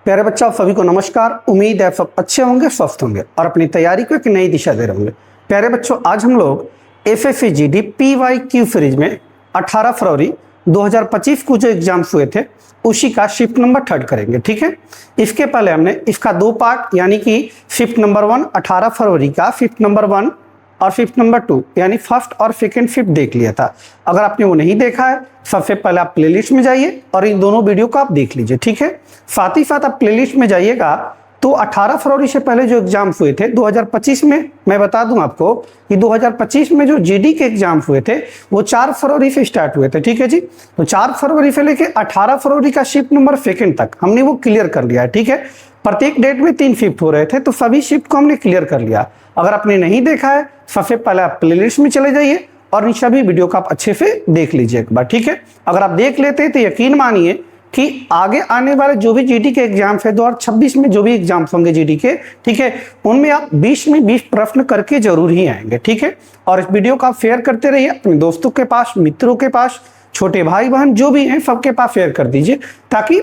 प्यारे बच्चों, सभी को नमस्कार। उम्मीद है सब अच्छे होंगे, स्वस्थ होंगे और अपनी तैयारी को एक नई दिशा दे रहे होंगे। प्यारे बच्चों, आज हम लोग FFEGD PYQ सीरीज में 18 फरवरी 2025 को जो एग्जाम्स हुए थे उसी का शिफ्ट नंबर 3 करेंगे। ठीक है, इसके पहले हमने इसका 2 पार्ट यानी कि शिफ्ट नंबर 1 18 फरवरी का शिफ्ट नंबर 1 और शिफ्ट नंबर 2 यानी फर्स्ट और सेकंड शिफ्ट देख लिया था। अगर आपने वो नहीं देखा है, सबसे पहले आप प्लेलिस्ट में जाइए और इन दोनों वीडियो को आप देख लीजिए। ठीक है, साथ ही साथ आप प्लेलिस्ट में जाइएगा तो 18 फरवरी से पहले जो एग्जाम्स हुए थे 2025 में, मैं बता दूं आपको कि 2025 में जो जीडी के एग्जाम्स हुए थे वो 4 फरवरी से स्टार्ट हुए थे। ठीक है जी, तो 4 फरवरी से लेके 18 फरवरी का शिफ्ट नंबर सेकंड तक हमने वो क्लियर कर लिया है। ठीक है, प्रत्येक डेट में 3 शिफ्ट हो रहे थे तो सभी शिफ्ट को हमने क्लियर कर लिया। अगर आपने नहीं देखा है, सबसे पहले आप प्लेलिस्ट में चले जाइए और इन सभी वीडियो को आप अच्छे से देख लीजिए एक बार। ठीक है, अगर आप देख लेते हैं तो यकीन मानिए कि आगे आने वाले जो भी जीडी के एग्जाम्स है 2026 में जो भी एग्जाम्स होंगे जीडी के, ठीक है, उनमें आप 20 में 20 प्रश्न करके जरूर ही आएंगे। ठीक है, और इस वीडियो को आप शेयर करते रहिए अपने दोस्तों के पास, मित्रों के पास, छोटे भाई बहन जो भी हैं सबके पास शेयर कर दीजिए ताकि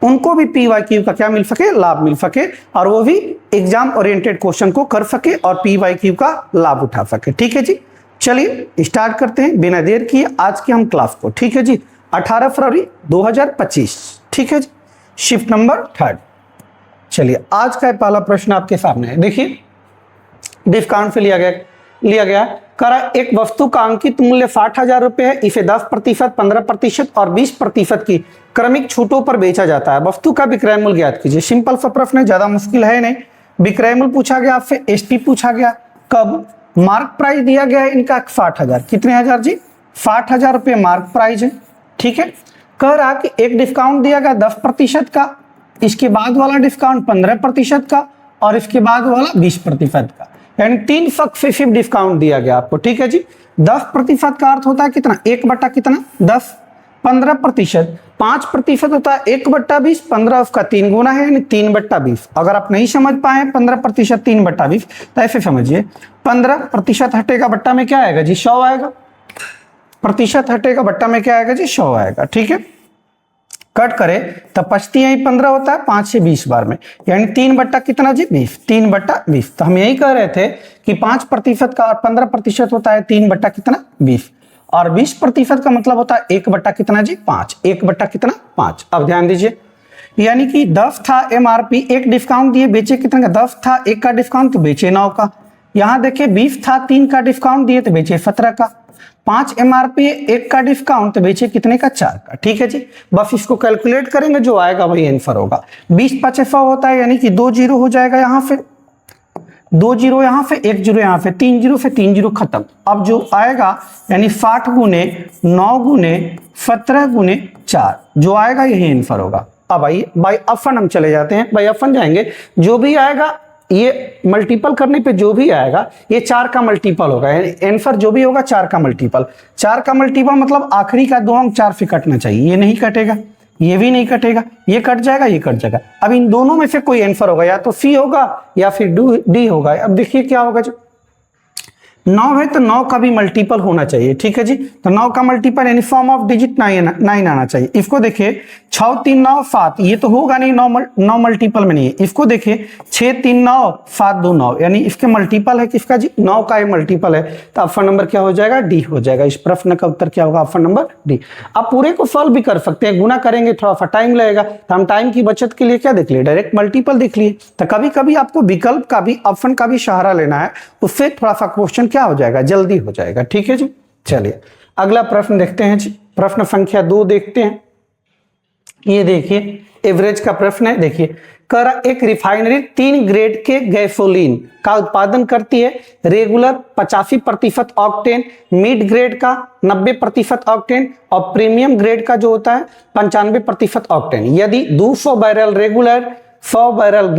उनको भी PYQ का क्या मिल सके, लाभ मिल सके और वो भी एग्जाम ओरिएंटेड क्वेश्चन को कर सके और PYQ का लाभ उठा सके। ठीक है जी, चलिए स्टार्ट करते हैं बिना देर किए आज की हम क्लास को। ठीक है जी, 18 फरवरी 2025। ठीक है जी, शिफ्ट नंबर 3। चलिए आज का पहला प्रश्न आपके सामने है। देखिए, डिस्काउंट से लिया गया करा एक वस्तु का अंकित मूल्य 60,000 रुपए है, इसे 10%, 15% और 20% की क्रमिक छूटों पर बेचा जाता है। वस्तु का विक्रय मूल्य ज्ञात कीजिए। सिंपल सा प्रश्न है, ज्यादा मुश्किल है नहीं। विक्रय मूल्य पूछा गया आपसे, एसपी पूछा गया, कब मार्क प्राइस दिया गया है इनका 60,000। कितने हजार जी? 60,000 रुपये मार्क प्राइस है। ठीक है, कह रहा कि एक डिस्काउंट दिया गया 10% का, इसके बाद वाला डिस्काउंट 15% का और इसके बाद वाला 20% का, यानी 3 सक्सेसिव डिस्काउंट दिया गया आपको। ठीक है जी, 10% का अर्थ होता है कितना? 1 बटा कितना? 10। 15% 5% होता है 1/20, 15 उसका 3 गुना है यानी 3/20। अगर आप नहीं समझ पाए 15% 3/20 तो ऐसे समझिए, 15% हटेगा बट्टा में क्या आएगा जी? 100 आएगा। प्रतिशत हटेगा बट्टा में क्या आएगा जी? 100 आएगा। ठीक है, कट करे तब पचती यही 15 होता है 5 से 20 बार में, यानी 3 बट्टा कितना जी? 20। 3/20। तो हम यही कह रहे थे कि 5% का और 15% होता है 3 बट्टा कितना? 20 और 20% का मतलब होता है 1 बट्टा कितना जी? 5। 1 बट्टा कितना? 5। अब ध्यान दीजिए, यानी कि 10 था MRP, एक डिस्काउंट दिए, बेचे कितने का? 10 था, 1 का डिस्काउंट तो बेचे 9 का। यहां देखिए 20 था, 3 का डिस्काउंट दिए तो बेचे 17 का। 5 MRP, 1 का डिस्काउंट तो बेचे कितने का? 4 का। ठीक है जी, बस इसको कैलकुलेट करेंगे, जो आएगा वही आंसर होगा। 20 × 100 होता है, यानी कि 2 जीरो हो जाएगा यहाँ पे, 2 जीरो यहाँ पे, 1 जीरो यहाँ पे, 3 जीरो से 3 जीरो खत्म। अब जो आएगा यानी 60 गुने 9 गुने 17 गुने 4 जो आएगा यही आंसर होगा। अब आइए बाई ऑप्शन हम चले जाते हैं, बाई ऑप्शन जाएंगे, जो भी आएगा ये मल्टीपल करने पे जो भी आएगा ये 4 का मल्टीपल होगा, यानी आंसर जो भी होगा 4 का मल्टीपल। 4 का मल्टीपल मतलब आखिरी का 2 अंक 4 से कटना चाहिए, ये नहीं कटेगा, ये भी नहीं कटेगा, ये कट जाएगा, ये कट जाएगा। अब इन दोनों में से कोई आंसर होगा, या तो सी होगा या फिर डी होगा। अब देखिए क्या होगा जी, 9 है तो 9 का भी मल्टीपल होना चाहिए। ठीक है जी, तो 9 का मल्टीपल यानी फॉर्म ऑफ डिजिट 9 आना चाहिए। इसको देखिए 6 3 9 7, ये तो होगा नहीं, 9 मल्टीपल में नहीं है। इसको देखिए 6 3 9 7 2 9, यानी इसके मल्टीपल है किसका जी? 9 का ये मल्टीपल है, तो ऑप्शन नंबर क्या हो जाएगा? डी हो जाएगा। इस प्रश्न का उत्तर क्या होगा? Option number D. आप पूरे को सॉल्व भी कर सकते हैं, गुना करेंगे थोड़ा सा टाइम लगेगा, तो हम टाइम की बचत के लिए क्या देख लिए? डायरेक्ट मल्टीपल देख लिए। तो कभी कभी आपको विकल्प का भी, ऑप्शन का भी सहारा लेना है, उससे थोड़ा सा क्वेश्चन क्या हो जाएगा? जल्दी हो जाएगा। ठीक है जी, चलिए अगला प्रश्न देखते हैं जी, प्रश्न संख्या 2 देखते हैं। ये देखिए एवरेज का प्रश्न है। देखिए कर एक रिफाइनरी 3 ग्रेड के गैसोलीन का उत्पादन करती है। रेगुलर 85% ऑक्टेन, मिड ग्रेड का 90% ऑक्टेन और प्रीमियम ग्रेड का जो होता है 95% ऑक्टेन। यदि 200 barrel regular, 100 barrel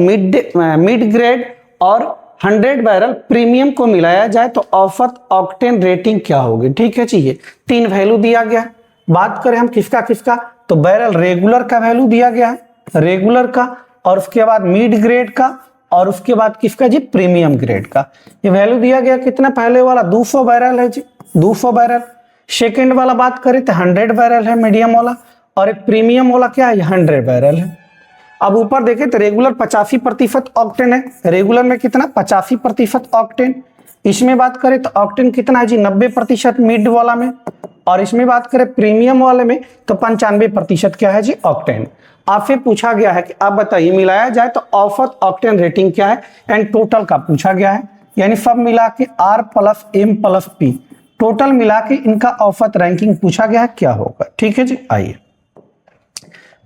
mid grade और 100 बैरल प्रीमियम को मिलाया जाए तो औसत ऑक्टेन रेटिंग क्या होगी? ठीक है जी, ये 3 वैल्यू दिया गया। बात करें हम किसका किसका, तो बैरल रेगुलर का वैल्यू दिया गया है, रेगुलर का, और उसके बाद मिड ग्रेड का, और उसके बाद किसका जी? प्रीमियम ग्रेड का। ये वैल्यू दिया गया कितना? पहले वाला 200 बैरल है जी, 200 बैरल। सेकेंड वाला बात करें तो 100 बैरल है मीडियम वाला, और एक प्रीमियम वाला क्या है? 100 बैरल है। अब ऊपर देखें तो रेगुलर 85% ऑक्टेन है, रेगुलर में कितना 85% ऑक्टेन। इसमें बात करें तो ऑक्टेन कितना है जी 90% मिड वाला में, और इसमें बात करें प्रीमियम वाले में तो 95% क्या है जी ऑक्टेन। आपसे पूछा गया है कि आप बताइए मिलाया जाए तो औसत ऑक्टेन रेटिंग क्या है, एंड टोटल का पूछा गया है, यानी सब मिला के R plus M plus P total मिला के इनका औसत रैंकिंग पूछा गया है, क्या होगा। ठीक है जी, आइए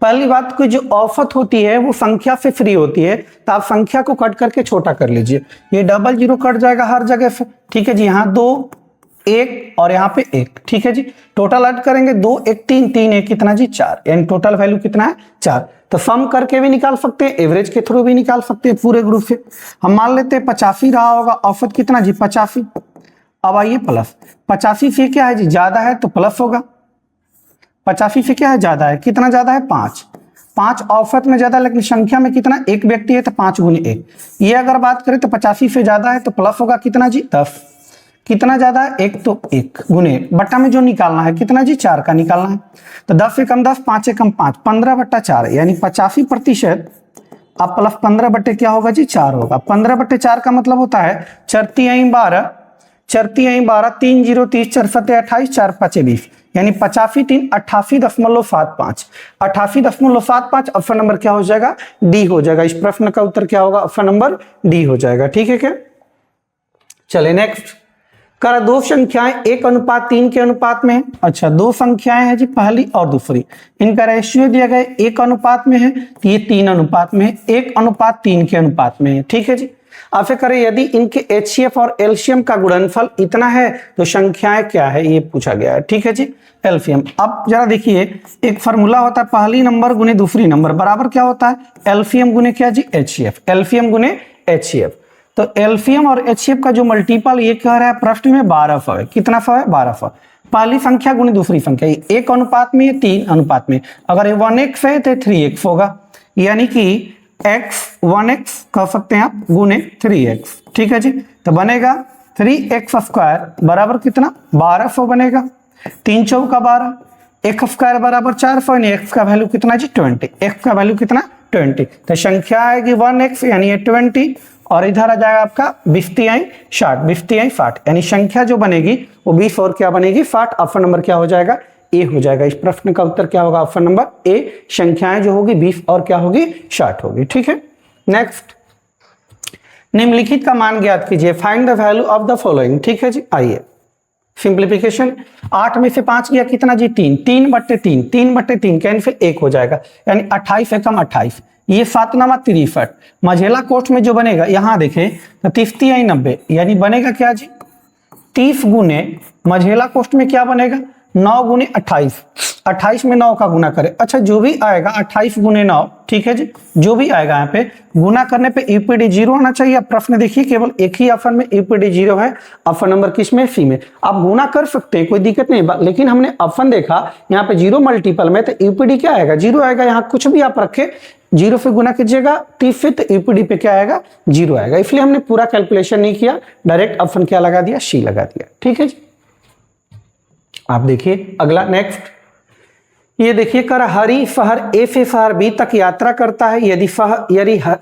पहली बात को जो औसत होती है वो संख्या से फ्री होती है, तो आप संख्या को कट करके छोटा कर लीजिए, ये डबल जीरो कट जाएगा हर जगह से। ठीक है जी, यहाँ 2 1 और यहाँ पे 1। ठीक है जी, टोटल ऐड करेंगे 2 1 3 3 1 कितना जी 4, यानी टोटल वैल्यू कितना है 4। तो सम करके भी निकाल सकते हैं, एवरेज के थ्रू भी निकाल सकते हैं पूरे ग्रुप से। हम मान लेते हैं 85 रहा होगा, औसत कितना जी 85। अब आइए प्लस 85 से क्या है जी ज्यादा है तो प्लस होगा, 85 से क्या है ज्यादा है, कितना ज्यादा है 5 औसत में ज्यादा, लेकिन संख्या में कितना एक व्यक्ति है तो 5 गुने 1। ये अगर बात करें तो 85 से ज्यादा है तो प्लस होगा कितना जी 10, कितना ज्यादा है 1 तो 1 गुने बट्टा में जो निकालना है कितना जी 4 का निकालना है, तो 10 से कम 10 5 से कम 5 15/4 यानी 85%। अब प्लस 15 क्या होगा जी 4 होगा। 15/4 का मतलब होता है 4 3 12 4 3 12 3 0 30 4 7 28 4 5 20, यानी 85 3 88.75 88.75। ऑप्शन नंबर क्या हो जाएगा डी हो जाएगा। इस प्रश्न का उत्तर क्या होगा, ऑप्शन नंबर डी हो जाएगा। ठीक है क्या, चले नेक्स्ट। कर दो संख्याएं 1:3 के अनुपात में है। अच्छा, दो संख्याएं हैं जी पहली और दूसरी, इनका रेशियो दिया गया 1 अनुपात में है, तो ये 3 अनुपात में है, 1:3 के अनुपात में है। ठीक है जी, आपसे करें यदि इनके HCF और LCM का गुणनफल इतना है तो संख्याएं क्या है ये पूछा गया है। ठीक है जी, LCM। अब जरा देखिए एक फार्मूला होता है पहली नंबर गुने दूसरी नंबर बराबर क्या होता है LCM गुने क्या जी HCF, LCM गुने HCF। तो LCM और HCF का जो मल्टीपल ये कह रहा है प्रश्न में 12 है, कितना है 12। पहली संख्या गुने दूसरी संख्या 1 अनुपात में, 3 अनुपात में, अगर ये 1x है तो 3x होगा, यानी कि x 1x कह सकते हैं आप गुने 3x। ठीक है जी, तो बनेगा 3x² बराबर कितना 1200 बनेगा, 3 चौका 12, x² बराबर 400, यानी x का वैल्यू कितना जी 20, x का वैल्यू कितना 20। तो संख्या आएगी 1x यानी ये 20, और इधर आ जाएगा आपका 20 60 20 60, यानी संख्या जो बनेगी वो 20 और क्या बनेगी 60। ऑप्शन नंबर क्या हो जाएगा ए हो जाएगा। इस प्रश्न का उत्तर क्या होगा ऑप्शन नंबर ए, संख्याएं जो होगी 20 और क्या होगी 60 होगी। ठीक है, नेक्स्ट। निम्नलिखित का मान ज्ञात कीजिए, find the value of the following. ठीक है जी, आइए सिंप्लीफिकेशन। 8 में से 5 गया कितना जी 3, 3/3 3/3 कैंसिल 1 हो जाएगा, यानी 28 से कम 28, ये 7 9 63। मझेला कोष्ठ में जो बनेगा यहाँ देखें तो 30 90, यानी बनेगा क्या जी 30 गुने मझेला कोष्ठ में क्या बनेगा 9 गुने 28, 28 में 9 का गुना करें। अच्छा, जो भी आएगा 28 गुने 9, ठीक है जी, जो भी आएगा यहाँ पे गुना करने पे यूपीडी 0 आना चाहिए। प्रश्न देखिए केवल एक ही ऑप्शन में यूपीडी 0 है, ऑप्शन नंबर किस में सी में। आप गुना कर सकते हैं कोई दिक्कत नहीं, लेकिन हमने ऑप्शन देखा यहाँ पे 0 मल्टीपल में, तो यूपीडी क्या आएगा 0 आएगा। यहाँ कुछ भी आप रखे 0 से गुना कीजिएगा 30 से, तो यूपीडी पे क्या आएगा 0 आएगा। इसलिए हमने पूरा कैलकुलेशन नहीं किया, डायरेक्ट ऑप्शन क्या लगा दिया सी लगा दिया। ठीक है जी, आप देखिए अगला नेक्स्ट। ये देखिए कर हरि शहर ए से शहर बी तक यात्रा करता है,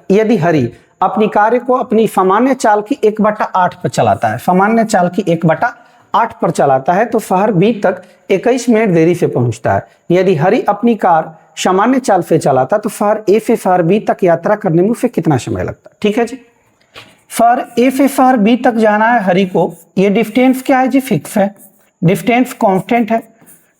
यदि हरि अपनी कार्य को अपनी सामान्य चाल की 1/8 पर चलाता है, सामान्य चाल की 1/8 पर चलाता है, तो शहर बी तक 21 मिनट देरी से पहुंचता है। यदि हरि अपनी कार सामान्य चाल से चलाता तो शहर ए से शहर बी तक यात्रा करने में उसे कितना समय लगता। ठीक है जी, शहर ए से शहर बी तक जाना है हरि को, ये डिस्टेंस क्या है जी फिक्स है, डिस्टेंस कांस्टेंट है।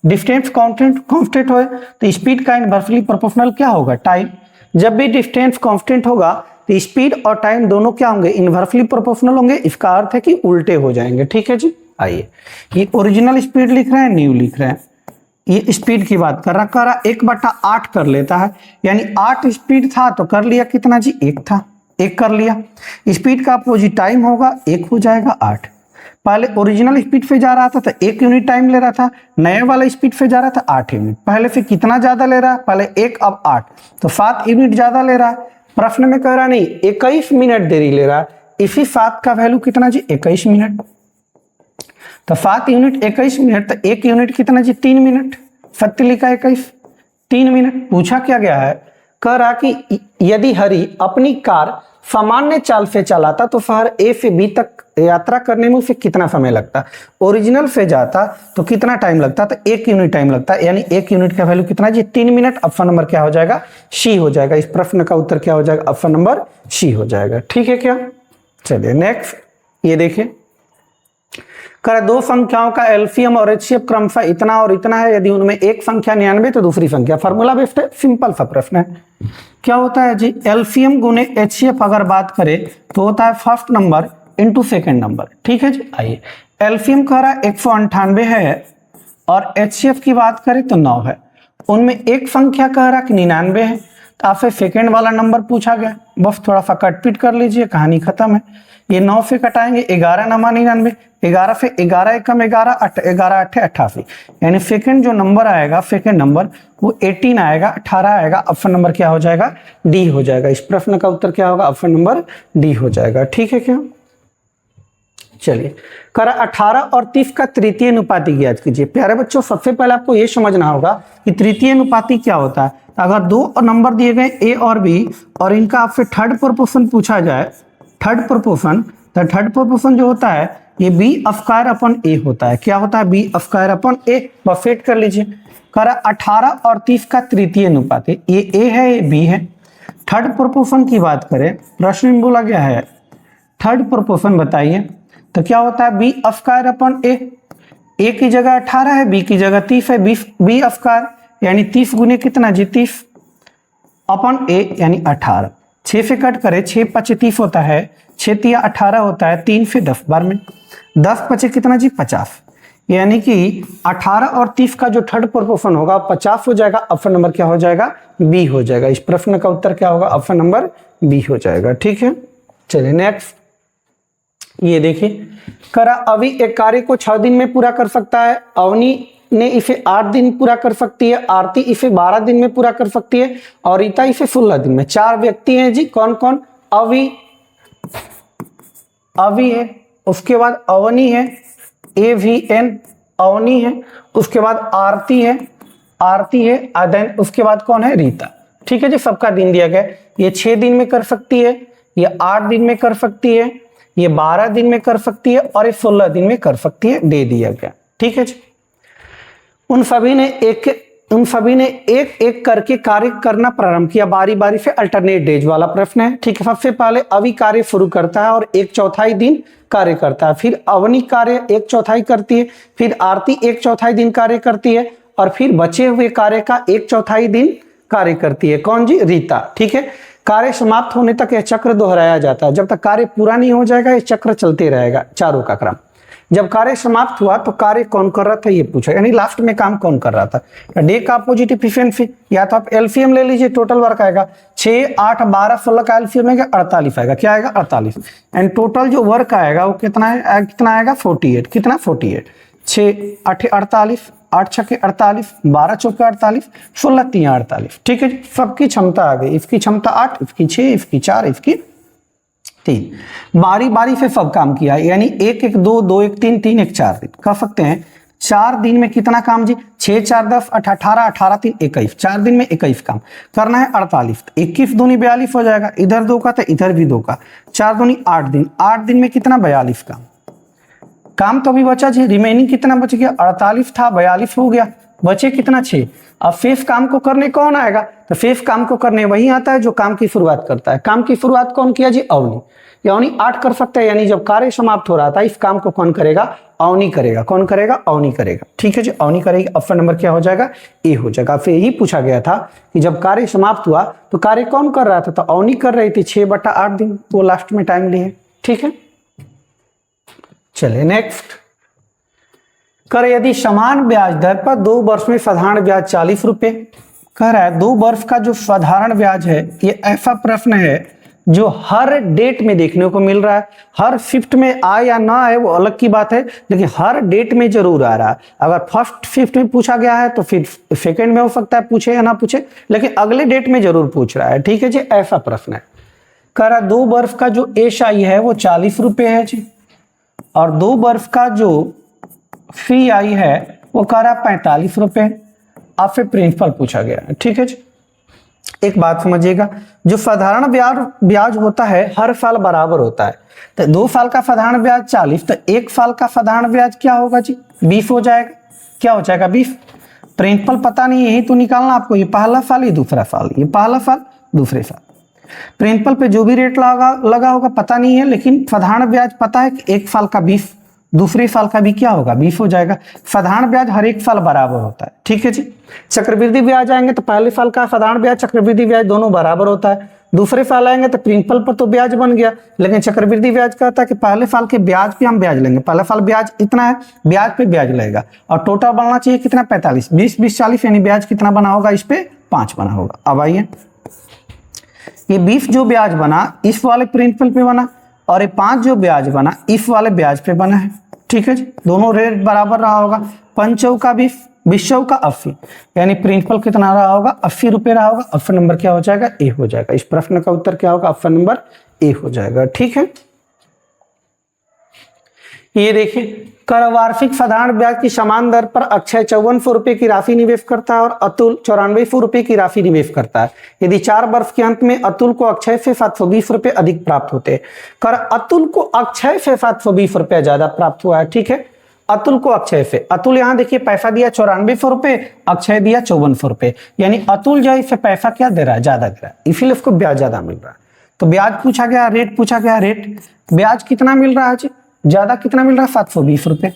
डिस्टेंस कांस्टेंट हो तो स्पीड का इनवर्सली प्रोपोर्शनल क्या होगा टाइम। जब भी डिस्टेंस कांस्टेंट होगा तो स्पीड और टाइम दोनों क्या होंगे इनवर्सली प्रोपोर्शनल होंगे, इसका अर्थ है कि उल्टे हो जाएंगे। ठीक है जी, आइए ये ओरिजिनल स्पीड लिख रहे हैं, न्यू लिख रहे हैं, ये स्पीड की बात कर रहा 1/8 कर लेता है, यानी 8 स्पीड था तो कर लिया कितना जी 1 था, 1 कर लिया। स्पीड का अपोजिट टाइम होगा 1 हो जाएगा 8। पहले ओरिजिनल स्पीड से जा रहा था तो 1 यूनिट टाइम ले रहा था, नया वाला स्पीड से जा रहा था 8 यूनिट। पहले से कितना ज्यादा ले रहा है, पहले 1 अब 8, तो 7 यूनिट ज्यादा ले रहा है। प्रश्न में कह रहा नहीं 21 मिनट देरी ले रहा है, इसी 7 का वैल्यू कितना जी 21 मिनट, तो 7 यूनिट 21 मिनट, तो 1 यूनिट कितना जी 3 मिनट, सत्य लिखा 21 3 मिनट। पूछा क्या गया है कह रहा कि यदि हरि अपनी कार सामान्य चाल से चलाता तो शहर ए से बी तक यात्रा करने में उसे कितना समय लगता, ओरिजिनल से जाता तो कितना टाइम लगता, तो 1 यूनिट टाइम लगता, यानी 1 यूनिट का वैल्यू कितना जी 3 मिनट। ऑप्शन नंबर क्या हो जाएगा, सी हो जाएगा। इस प्रश्न का उत्तर क्या हो जाएगा, ऑप्शन नंबर सी हो जाएगा। ठीक है क्या, चलिए नेक्स्ट ये देखिए, कर दो संख्याओं का एलसीएम और एचसीएफ क्रमशः इतना और इतना है, यदि उनमें एक संख्या 99 तो दूसरी संख्या, फार्मूला बेस्ड है, सिंपल सा प्रश्न है। क्या होता है जी, एलसीएम गुने एचसीएफ अगर बात करें तो होता है first number into second number. ठीक है जी, आइए एलसीएम कह रहा है 198 है और एचसीएफ की बात करें तो 9 है, उनमें एक संख्या कह रहा है कि 99 है, तो आपसे सेकेंड वाला नंबर पूछा गया, बस थोड़ा सा कटपीट कर लीजिए, कहानी खत्म है। ये 9 से कटाएंगे 11 नमा 99, 11 से 11 एकम 11, 11 8 88, यानी सेकंड जो नंबर आएगा सेकंड नंबर वो 18 आएगा, 18 आएगा। ऑप्शन नंबर क्या हो जाएगा, डी हो जाएगा। इस प्रश्न का उत्तर क्या होगा, ऑप्शन नंबर डी हो जाएगा। ठीक है क्या, चलिए करा 18 और 30 का तृतीय अनुपाती ज्ञात कीजिए। प्यारे बच्चों सबसे पहले आपको ये समझना होगा कि तृतीय अनुपाती क्या होता है। अगर दो नंबर दिए गए ए और बी और इनका आपसे थर्ड प्रोपोर्शन पूछा जाए, थर्ड प्रोपोर्शन, तो थर्ड प्रोपोर्शन जो होता है ये बी स्क्वायर अपन ए होता है। क्या होता है, बी स्क्वायर अपन ए। बफेट कर लीजिए, करा 18 और 30 का तृतीय अनुपात है, ये ए है ये बी है। थर्ड प्रोपोर्शन की बात करें, प्रश्न में बोला गया है थर्ड प्रोपोर्शन बताइए, तो क्या होता है बी स्क्वायर अपन ए की जगह 18 है, बी की जगह 30 है, बी स्क्वायर यानी 30 गुने कितना जी 30 अपन ए यानी 18। 6 से कट करे 6 5 30 होता है, 6 तिया 18 होता है, 3 से 10 बार में 10 पचे कितना जी 50, यानी कि 18 और 30 का जो थर्ड प्रोपोर्शन होगा 50 हो जाएगा। ऑप्शन नंबर क्या हो जाएगा, बी हो जाएगा। इस प्रश्न का उत्तर क्या होगा, ऑप्शन नंबर बी हो जाएगा। ठीक है, चलिए नेक्स्ट ये देखिए, करा अवि एक कार्य को 6 दिन में पूरा कर सकता है, अवनी ने इसे 8 दिन पूरा कर सकती है, आरती इसे 12 दिन में पूरा कर सकती है और रीता इसे 16 दिन में। 4 व्यक्ति हैं जी, कौन कौन, अवि है, उसके बाद अवनी है, AVN अवनी है, उसके बाद आरती है देन उसके बाद कौन है, रीता। ठीक है जी, सबका दिन दिया गया, ये 6 दिन में कर सकती है, ये 8 दिन में कर सकती है, ये 12 दिन में कर सकती है और ये 16 दिन में कर सकती है, दे दिया गया। ठीक है जी, उन सभी ने एक एक करके कार्य करना प्रारंभ किया, बारी बारी से, अल्टरनेट डेज वाला प्रश्न है। ठीक है, सबसे पहले अवि कार्य शुरू करता है और 1/4 दिन कार्य करता है, फिर अवनी कार्य 1/4 करती है, फिर आरती 1/4 दिन कार्य करती है और फिर बचे हुए कार्य का 1/4 दिन कार्य करती है, कौन जी, रीता। ठीक है, कार्य समाप्त होने तक यह चक्र दोहराया जाता है, जब तक कार्य पूरा नहीं हो जाएगा ये चक्र चलते रहेगा, चारों का क्रम। जब कार्य समाप्त हुआ तो कार्य कौन कर रहा था ये पूछा, यानी लास्ट में काम कौन कर रहा था। डे का अपोजिट इफिशिएंसी, या तो आप एलसीएम ले लीजिए, टोटल वर्क आएगा 6 8 12 16 का एलसीएम आएगा 48 आएगा, क्या आएगा 48, एंड टोटल जो वर्क आएगा वो कितना है, कितना आएगा 48, कितना 48, 6 8 48, 8 6 48, 12 चौके 48, 16 3 48। ठीक है, सबकी क्षमता आ गई, इसकी क्षमता 8, इसकी 6, इसकी 4, इसकी 3, बारी बारी से सब काम किया, यानी 1 1 2 2 1 3 3 1 4 दिन कह सकते हैं। 4 दिन में कितना काम जी, 6 4 10 18 18 3 21, 4 दिन में 21 काम करना है, 48, 21 दूनी 42 हो जाएगा, इधर 2 का तो इधर भी 2 का, 4 दूनी 8 दिन, 8 दिन में कितना 42 काम तो अभी बचा जी, रिमेनिंग कितना बच गया, 48 था 42 हो गया, बचे कितना 6। अब शेष काम को करने कौन आएगा, तो शेष काम को करने वही आता है जो काम की शुरुआत करता है। काम की शुरुआत कौन किया जी, अवनी, अवनी 8 कर सकता है, यानी जब कार्य समाप्त हो रहा था इस काम को कौन करेगा, अवनी करेगा, कौन करेगा, अवनी करेगा। ठीक है जी, अवनी करेगी। ऑप्शन नंबर क्या हो जाएगा, ए हो जाएगा। फिर यही पूछा गया था कि जब कार्य समाप्त हुआ तो कार्य कौन कर रहा था, तो अवनी कर रही थी, 6/8 दिन वो लास्ट में टाइम लिए। ठीक है, चलिए नेक्स्ट, कर यदि समान ब्याज दर पर 2 वर्ष में साधारण ब्याज 40 रुपए, कह रहा है 2 वर्ष का जो साधारण ब्याज है ये ऐसा प्रश्न है जो हर डेट में देखने को मिल रहा है। हर शिफ्ट में आए या ना आए वो अलग की बात है, लेकिन हर डेट में जरूर आ रहा है। अगर फर्स्ट शिफ्ट में पूछा गया है तो फिर सेकेंड में हो सकता है पूछे या ना पूछे, लेकिन अगले डेट में जरूर पूछ रहा है। ठीक है जी, ऐसा प्रश्न है। कह रहा 2 वर्ष का जो एसआई है वो 40 रुपए है जी, और 2 वर्ष का जो फी आई है वो कह रहा 45 रुपए। आपसे प्रिंसिपल पूछा गया है। ठीक है जी, एक बात समझिएगा, जो साधारण ब्याज होता है हर साल बराबर होता है। तो 2 साल का साधारण ब्याज 40, तो 1 साल का साधारण ब्याज क्या होगा जी? 20 हो जाएगा। क्या हो जाएगा? 20। प्रिंसिपल पता नहीं है, यही तो निकालना आपको, ये पहला साल, ये दूसरा साल, ये पहला साल, दूसरे साल। प्रिंसिपल पे जो भी रेट लगा होगा पता नहीं है, लेकिन साधारण ब्याज पता है कि 1 साल का 20, दूसरे साल का भी क्या होगा? 20 हो जाएगा। साधारण ब्याज हर 1 साल बराबर होता है, ठीक है जी। चक्रवृद्धि ब्याज आएंगे तो पहले साल का साधारण ब्याज चक्रवृद्धि ब्याज दोनों बराबर होता है। दूसरे साल आएंगे तो प्रिंसिपल पर तो ब्याज बन गया, लेकिन चक्रवृद्धि ब्याज कहता है कि पहले साल के ब्याज पे हम ब्याज लेंगे। पहले साल ब्याज इतना है, ब्याज पे ब्याज लगेगा, और टोटल बनना चाहिए कितना? 45, 20 20 40, यानी ब्याज कितना बना होगा? इस पे 5 बना होगा। अब आइए, ये 20 जो ब्याज बना इस वाले प्रिंसिपल पे बना, और ये 5 जो ब्याज बना इस वाले ब्याज पे बना है, ठीक है जी। दोनों रेट बराबर रहा होगा। 5 चौका 20, 20 चौका 80, यानी प्रिंसिपल कितना रहा होगा? 80 रुपये रहा होगा। ऑप्शन नंबर क्या हो जाएगा? ए हो जाएगा। इस प्रश्न का उत्तर क्या होगा? ऑप्शन नंबर ए हो जाएगा, ठीक है। ये देखिए, कर वार्षिक साधारण ब्याज की समान दर पर अक्षय 5400 रुपए की राशि निवेश करता है और अतुल 9400 रुपए की राशि निवेश करता है। यदि 4 वर्ष के अंत में अतुल को अक्षय से 720 रुपए अधिक प्राप्त होते हैं। कर अतुल को अक्षय से 720 रुपए ज्यादा प्राप्त हुआ है, ठीक है। अतुल को अक्षय से, अतुल यहाँ देखिए पैसा दिया 9400 रुपए, अक्षय दिया 5400 रुपए, यानी अतुल जो है इसे पैसा क्या दे रहा है? ज्यादा दे रहा है, इसीलिए उसको ब्याज ज्यादा मिल रहा है। तो ब्याज पूछा गया, रेट पूछा गया, रेट ब्याज कितना मिल रहा है जी? ज्यादा कितना मिल रहा है? 720 रुपए।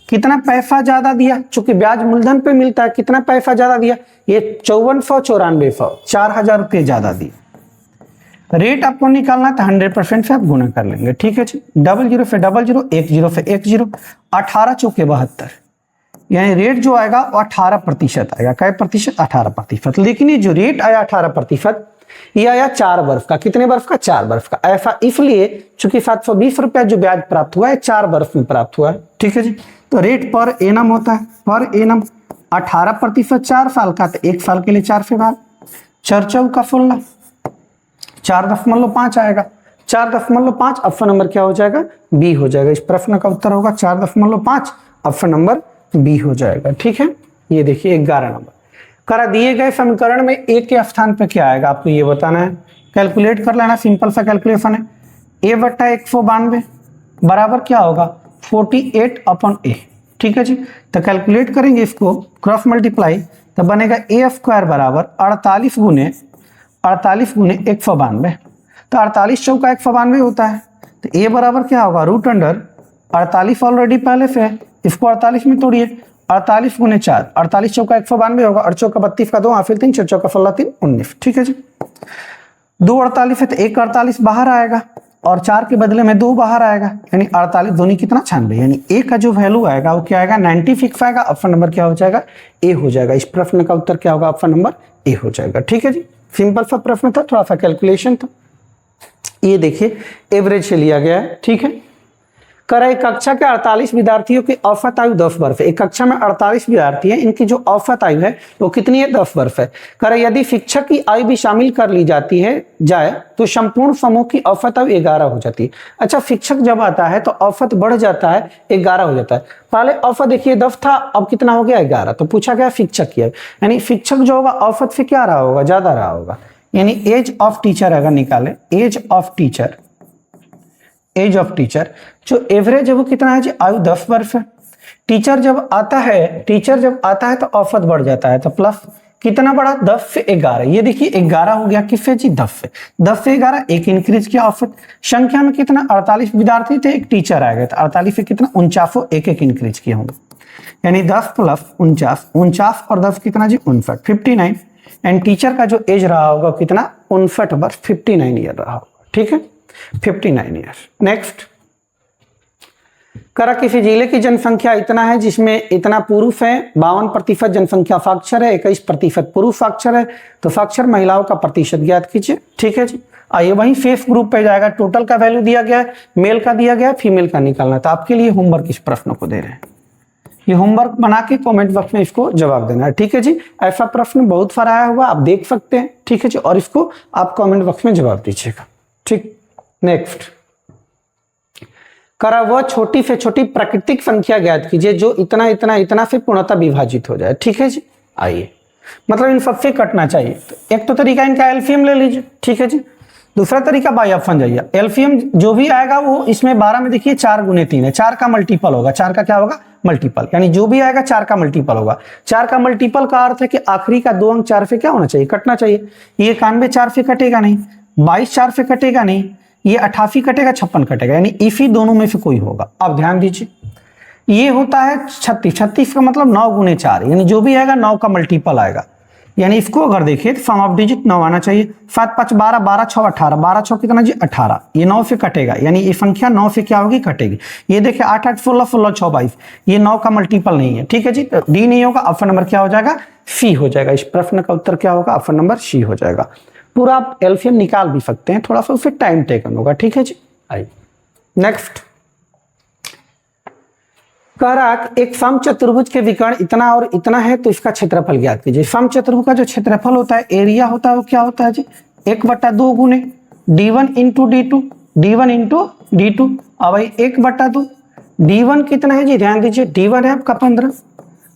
कितना पैसा ज्यादा दिया? चूंकि ब्याज मूलधन पे मिलता है, कितना पैसा ज्यादा दिया? ये 5400 4000 रुपये ज्यादा दिए। रेट आपको निकालना तो 100% से आप गुना कर लेंगे, ठीक है जी। 00 से 00, 10 से 10, 18 चौके 72, यानी रेट जो आएगा वो 18% आएगा। क्या प्रतिशत? 18%। लेकिन ये जो रेट आया 18%, ये आया 4 वर्ष का। कितने वर्ष का? 4 वर्ष का। ऐसा इसलिए चूंकि 720 रुपया जो ब्याज प्राप्त हुआ है 4 वर्ष में प्राप्त हुआ है, ठीक है जी। तो रेट पर एनम होता है, पर एनम 18% 4 साल का, तो 1 साल के लिए 4 से भाग, 4 चौका 16, 4.5 आएगा। 4.5, ऑप्शन नंबर क्या हो जाएगा? बी हो जाएगा। इस प्रश्न का उत्तर होगा 4.5, ऑप्शन नंबर बी हो जाएगा, ठीक है। ये देखिए 11 नंबर। करा दिए गए समीकरण में ए के स्थान पे क्या आएगा आपको ये बताना है। कैलकुलेट कर लेना, सिंपल सा कैलकुलेशन है। ए बट्टा 192 बराबर क्या होगा? 48/a, ठीक है जी। तो कैलकुलेट करेंगे इसको, क्रॉस मल्टीप्लाई, तो बनेगा ए स्क्वायर बराबर 48 गुने 192। तो 48 चौका 192 होता है, तो ए बराबर क्या होगा? √48 ऑलरेडी पहले से है, इसको 48 में तोड़िए, 48 गुने 4, 48 चौका 192 होगा, 8 चौका 32 का 2, फिर 3, 4 चौका 16, 3, 19, ठीक है जी। 2 48 है तो 1 48 बाहर आएगा, और 4 के बदले में 2 बाहर आएगा, यानी 48 दोनों कितना? 96, यानी ए का जो वैल्यू आएगा वो क्या आएगा? 96 आएगा। ऑप्शन नंबर क्या हो जाएगा? ए हो जाएगा। इस प्रश्न का उत्तर क्या होगा? ऑप्शन नंबर ए हो जाएगा, ठीक है जी। सिंपल सा प्रश्न था, थोड़ा सा कैलकुलेशन था। ये देखिए एवरेज से लिया गया है, ठीक है। करा एक कक्षा के 48 विद्यार्थियों की औसत आयु 10 वर्ष है। एक कक्षा में 48 विद्यार्थी हैं, इनकी जो औसत आयु है वो कितनी है? 10 वर्ष है। करा यदि शिक्षक की आयु भी शामिल कर ली जाती है जाए तो संपूर्ण समूह की औसत आयु 11 हो जाती है। अच्छा, शिक्षक जब आता है तो औसत बढ़ जाता है, 11 हो जाता है। पहले औसत देखिए 10 था, अब कितना हो गया? 11। तो पूछा गया शिक्षक की आयु, यानी शिक्षक जो होगा औसत से क्या रहा होगा? ज्यादा रहा होगा, यानी एज ऑफ टीचर अगर निकाले, एज ऑफ टीचर जो एवरेज है वो कितना है जी? आयु 10 वर्ष है। टीचर जब आता है तो औसत बढ़ जाता है, तो प्लस कितना बढ़ा? 10 से 11। ये देखिए 11 हो गया, किससे जी? 10 से। 10 से 11 एक इंक्रीज किया औसत। संख्या में कितना? 48 विद्यार्थी थे, एक टीचर आ गए, तो 48 से कितना? 49 एक इंक्रीज किया होंगे, यानी 10 प्लस 49 और 10 कितना जी? 59, 59। एंड टीचर का जो एज रहा होगा कितना? 59 वर्ष, 59 ईयर रहा होगा, ठीक है, 59 ईयर। नेक्स्ट, करा किसी जिले की जनसंख्या इतना है जिसमें इतना पुरुष है, 52% जनसंख्या साक्षर है, 21% पुरुष साक्षर है, तो साक्षर महिलाओं का प्रतिशत ज्ञात कीजिए, ठीक है जी। आइए वहीं फेस ग्रुप पे जाएगा, टोटल का वैल्यू दिया गया है, मेल का दिया गया है, फीमेल का निकालना। तो आपके लिए होमवर्क इस प्रश्न को दे रहे हैं, ये होमवर्क बना के कमेंट बॉक्स में इसको जवाब देना है, ठीक है जी। ऐसा प्रश्न बहुत सारा आया हुआ, आप देख सकते हैं, ठीक है जी, और इसको आप कमेंट बॉक्स में जवाब दीजिएगा, ठीक। नेक्स्ट, करा वह छोटी से छोटी प्राकृतिक संख्या ज्ञात कीजिए जो इतना इतना इतना से पूर्णतः विभाजित हो जाए, ठीक है जी। आइए मतलब इन सबसे कटना चाहिए। तो एक तो तरीका इनका एलसीएम ले लीजिए, ठीक है जी। दूसरा तरीका बाई ऑप्शन जाइए, एलसीएम जो भी आएगा वो इसमें 12 में देखिए 4 गुने 3 है, 4 का मल्टीपल होगा, 4 का क्या होगा मल्टीपल, यानी जो भी आएगा 4 का मल्टीपल होगा। 4 का मल्टीपल का अर्थ है कि आखिरी का 2 अंक 4 से क्या होना चाहिए, कटना चाहिए। ये 91 4 से कटेगा नहीं, 22 4 से कटेगा नहीं, ये 88 कटेगा, 56 कटेगा, यानी इसी दोनों में से कोई होगा। अब ध्यान दीजिए, ये होता है 36, 36 का मतलब 9 गुने 4, यानी जो भी आएगा 9 का मल्टीपल आएगा, यानी इसको अगर देखिए तो फॉर्म ऑफ डिजिट 9 आना चाहिए। 7 5 12, 12 6 18, 12 6 कितना जी 18, ये 9 से कटेगा, यानी ये संख्या 9 से क्या होगी कटेगी। ये देखिए 8 8 16 16 6 22, ये 9 का मल्टीपल नहीं है, ठीक है जी। तो डी नहीं होगा, ऑप्शन नंबर क्या हो जाएगा सी हो जाएगा। इस प्रश्न का उत्तर क्या होगा, ऑप्शन नंबर सी हो जाएगा। पूरा आप एलसीएम निकाल भी सकते हैं, थोड़ा सा उससे टाइम टेकन होगा, ठीक है जी। आइए नेक्स्ट, कह रहा कि एक सम चतुर्भुज के विकर्ण इतना और इतना है तो इसका क्षेत्रफल ज्ञात कीजिए। सम चतुर्भुज का जो क्षेत्रफल होता है, एरिया होता है, वो क्या होता है जी 1/2 गुने d1 into d2, d1 into d2। अब भाई 1/2, d1 कितना है जी, ध्यान दीजिए, d1 है आपका 15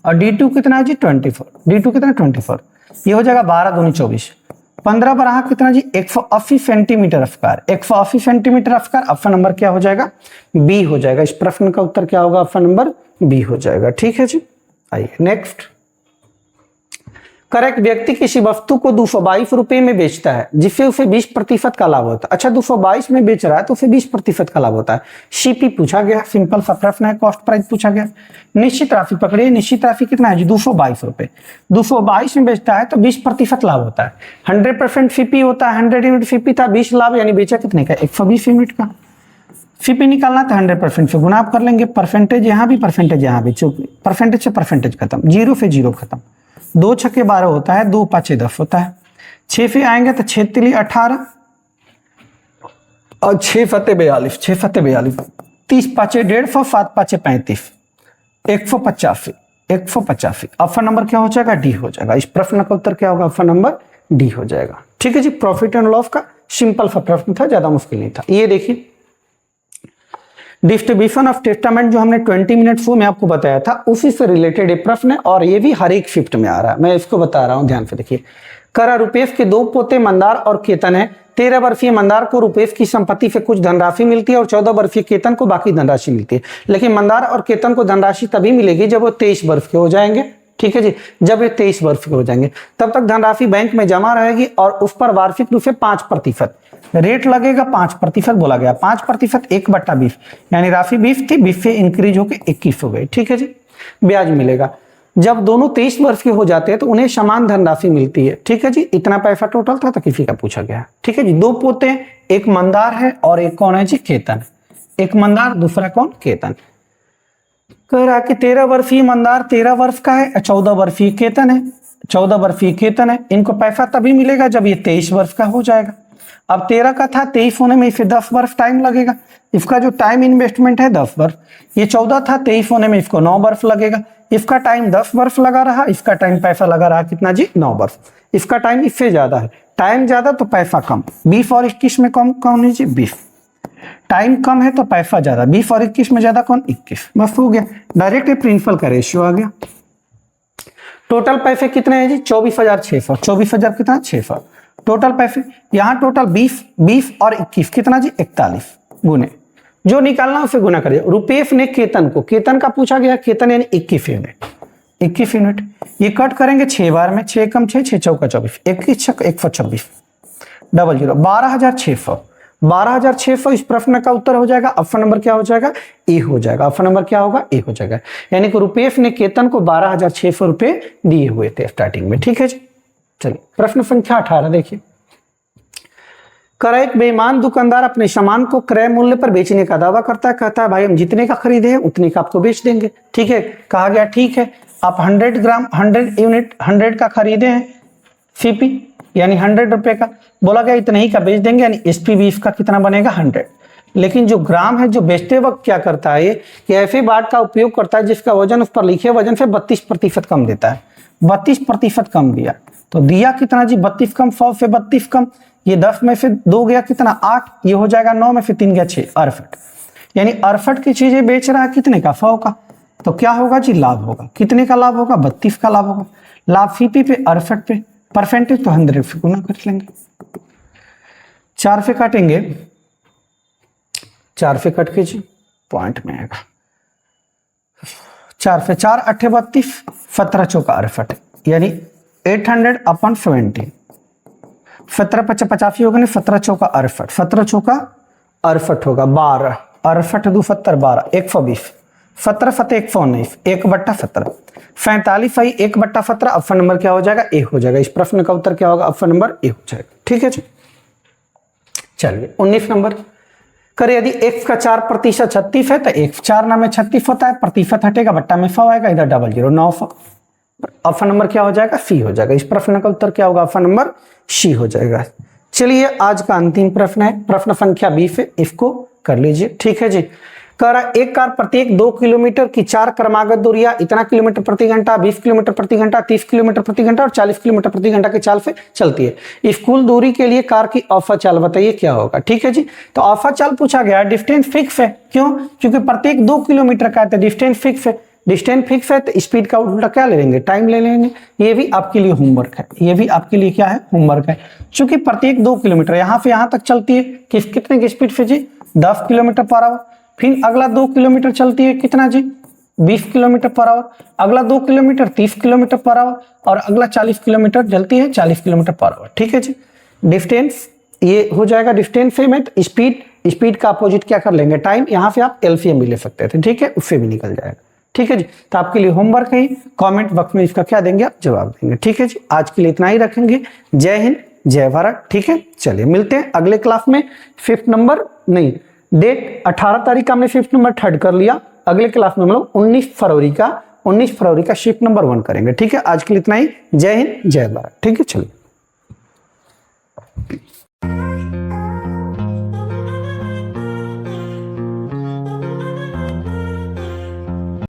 और d2 कितना है जी 24, d2 कितना 24, ये हो जाएगा 12 दूनी 24, 15 पर रहा कितना जी 180 centimetre square, 180 centimetre square. Option number क्या हो जाएगा बी हो जाएगा। इस प्रश्न का उत्तर क्या होगा, ऑप्शन नंबर बी हो जाएगा, ठीक है जी। आइए नेक्स्ट, करेक्ट व्यक्ति किसी वस्तु को 222 रुपए में बेचता है जिससे उसे 20% का लाभ होता है। अच्छा 222 में बेच रहा है तो उसे 20% का लाभ होता है। सीपी पूछा गया, सिंपल सा प्रश्न है, कॉस्ट प्राइस पूछा गया। निश्चित राशि पकड़िए, निश्चित राशि कितना है जी 222 रुपए, 222 में बेचता है तो 20% लाभ होता है। 100% सीपी होता है, 100 यूनिट सीपी था, 20 लाभ, यानी बेचा कितने का 120 यूनिट का। सीपी निकालना तो 100% से गुना आप कर लेंगे, परसेंटेज यहाँ भी परसेंटेज यहाँ भी, चूंकि परसेंटेज से परसेंटेज खत्म, 0 से 0 खत्म। 2 छक्के 12 होता है, 2 5 10 होता है। 6 से आएंगे तो 6 तिली 18 और 6 फते 42, 6 फते 42, 30 5 150, 7 5 35, 185, 185। ऑप्शन नंबर क्या हो जाएगा डी हो जाएगा। इस प्रश्न का उत्तर क्या होगा, ऑप्शन नंबर डी हो जाएगा, ठीक है जी। प्रॉफिट एंड लॉस का सिंपल सा प्रश्न था, ज्यादा मुश्किल नहीं था। ये देखिए डिस्ट्रीब्यूशन ऑफ टेस्टामेंट जो हमने 20 मिनट शो में आपको बताया था, उसी से रिलेटेड एक प्रश्न है और ये भी हर एक शिफ्ट में आ रहा है, मैं इसको बता रहा हूं, ध्यान से देखिए। करा रुपेश के 2 पोते मंदार और केतन है। 13 वर्षीय मंदार को रुपेश की संपत्ति से कुछ धनराशि मिलती है और 14 वर्षीय केतन को बाकी धनराशि मिलती है। लेकिन मंदार और केतन को धनराशि तभी मिलेगी जब वो 23 वर्ष के हो जाएंगे, ठीक है जी। जब ये 23 वर्ष के हो जाएंगे तब तक धनराशि बैंक में जमा रहेगी और उस पर वार्षिक रूप से 5% रेट लगेगा। 5% बोला गया, 5% 1/20, यानी राशि 20 थी, 20 से इंक्रीज होकर 21 हो गई, ठीक है जी। ब्याज मिलेगा। जब दोनों 23 वर्ष के हो जाते हैं तो उन्हें समान धनराशि मिलती है, ठीक है जी। इतना पैसा टोटल था तो किसी का पूछा गया, ठीक है जी। 2 पोते हैं, एक मंदार है और एक कौन है जी केतन। एक मंदार, दूसरा कौन केतन। कह रहा कि 13 वर्षीय मंदार 13 वर्ष का है, 14 वर्षीय केतन है, 14 वर्षीय केतन है। इनको पैसा तभी मिलेगा जब ये 23 वर्ष का हो जाएगा। अब 13 का था, 23 होने में इसे 10 वर्ष टाइम लगेगा। इसका जो टाइम इन्वेस्टमेंट है 10 वर्ष। ये 14 था, 23 होने में इसको 9 वर्ष लगेगा। इसका टाइम 10 वर्ष लगा रहा, इसका टाइम पैसा लगा रहा कितना जी 9 वर्ष। इसका टाइम इससे ज्यादा है, टाइम ज्यादा तो पैसा कम। 20 और 21 में कम कौन है जी 20। टाइम कम है तो पैसा ज्यादा, 20 और 21 में ज्यादा कौन 21। बस हो गया, डायरेक्ट प्रिंसिपल का रेशियो आ गया। टोटल पैसे कितने हैं जी 24,600, 24,000 कितना 600 टोटल पैसे। यहाँ टोटल 20 और 21 कितना जी 41 गुने, जो निकालना उसे गुना करिए। रुपेश ने केतन को, केतन का पूछा गया, केतन यानी 21 यूनिट, 21 यूनिट। ये कट करेंगे 6 बार में, 6 कम 6, 6 चौका 24, 21 छक 126, 00, 12,600, 12,600। इस प्रश्न का उत्तर हो जाएगा, ऑप्शन नंबर क्या हो जाएगा ए हो जाएगा। ऑप्शन नंबर क्या होगा ए हो जाएगा, यानी कि रुपेश ने केतन को 12,600 रुपए दिए हुए थे स्टार्टिंग में, ठीक है जी। चलिए प्रश्न संख्या 18 देखिए। एक बेईमान दुकानदार अपने सामान को क्रय मूल्य पर बेचने का दावा करता है। कहता है भाई हम जितने का खरीदे हैं उतने का आपको बेच देंगे, ठीक है। कहा गया ठीक है, आप 100 ग्राम 100 यूनिट 100 का खरीदे हैं सीपी, यानी 100 रुपए का। बोला गया इतने ही का बेच देंगे, यानी एसपी भी इसका कितना बनेगा 100। लेकिन जो ग्राम है, जो बेचते वक्त क्या करता है ये ऐसे बाट का उपयोग करता है जिसका वजन उस पर लिखे वजन से 32% कम देता है। 32% कम दिया तो दिया कितना जी 32 कम, 100 से 32 कम। ये 10 में से 2 गया कितना 8, ये हो जाएगा 9 में से 3 गया 6, 68। यानी 68 की चीजें बेच रहा है कितने का 100 का। तो क्या होगा जी लाभ होगा, कितने का लाभ होगा 32 का लाभ होगा। लाभ फीपी पे अरफट पे, परसेंटेज तो 100 से गुना कर लेंगे। 4 से काटेंगे, 4 से कट के जी पॉइंट में आएगा। 4 से 4 8 32, 17 चौका अरफट, यानी 800/70। 17 5 85 होगा, नहीं 17 चौका अरफट, 17 चौका अरफट होगा 12, अरफट 2 70 12, 120, 17 7 119, 1/17, 45 आई 1/17। ऑप्शन नंबर क्या हो जाएगा? ए हो जाएगा। इस प्रश्न का उत्तर क्या होगा? ऑप्शन नंबर ए हो जाएगा। ठीक है जी, चलिए 19 नंबर करे, यदि x का 4% 36 है तो x 4 नाम में 36 होता है, प्रतिशत हटेगा, बट्टा में 100 आएगा, इधर 00 900। ऑप्शन नंबर क्या हो जाएगा? सी हो जाएगा। इस प्रश्न का उत्तर क्या होगा? ऑप्शन नंबर सी हो जाएगा। चलिए आज का अंतिम प्रश्न है, प्रश्न संख्या 20 है, इसको कर लीजिए। ठीक है जी, कह रहा एक कार प्रत्येक 2 किलोमीटर की 4 क्रमागत दूरियां इतना किलोमीटर प्रति घंटा, 20 किलोमीटर प्रति घंटा, 30 किलोमीटर प्रति घंटा और 40 किलोमीटर प्रति घंटा की चाल से चलती है। इस कुल दूरी के लिए कार की औसत चाल बताइए क्या होगा। ठीक है जी, तो औसत चाल पूछा गया, डिस्टेंस फिक्स है। क्यों? क्योंकि प्रत्येक 2 किलोमीटर का है तो डिस्टेंस फिक्स है। डिस्टेंस फिक्स है तो स्पीड का उल्टा क्या ले लेंगे? टाइम ले लेंगे। ये भी आपके लिए होमवर्क है, ये भी आपके लिए क्या है? होमवर्क है। क्योंकि प्रत्येक 2 किलोमीटर यहाँ से यहाँ तक चलती है कितने की स्पीड से जी? 10 किलोमीटर पर आवर। फिर अगला 2 किलोमीटर चलती है कितना जी? 20 किलोमीटर पर आवर। अगला 2 किलोमीटर 30 किलोमीटर पर आवर और अगला 40 किलोमीटर चलती है 40 किलोमीटर पर आवर। ठीक है जी, डिस्टेंस ये हो जाएगा डिस्टेंस से में स्पीड का अपोजिट क्या कर लेंगे? टाइम। यहाँ से आप एलसीएम भी ले सकते थे, ठीक है, उससे भी निकल जाएगा। ठीक है जी, तो आपके लिए होमवर्क है, कमेंट बॉक्स में इसका क्या देंगे? आप जवाब देंगे। ठीक है जी, आज के लिए इतना ही रखेंगे। जय हिंद, जय भारत। ठीक है, चलिए मिलते हैं अगले क्लास में। 5th नंबर नहीं, डेट 18 तारीख का हमने 5th नंबर थर्ड कर लिया। अगले क्लास में हम लोग 19 फरवरी का शिफ्ट नंबर 1 करेंगे। ठीक है, आज के लिए इतना ही। जय हिंद, जय भारत। ठीक है, चलिए।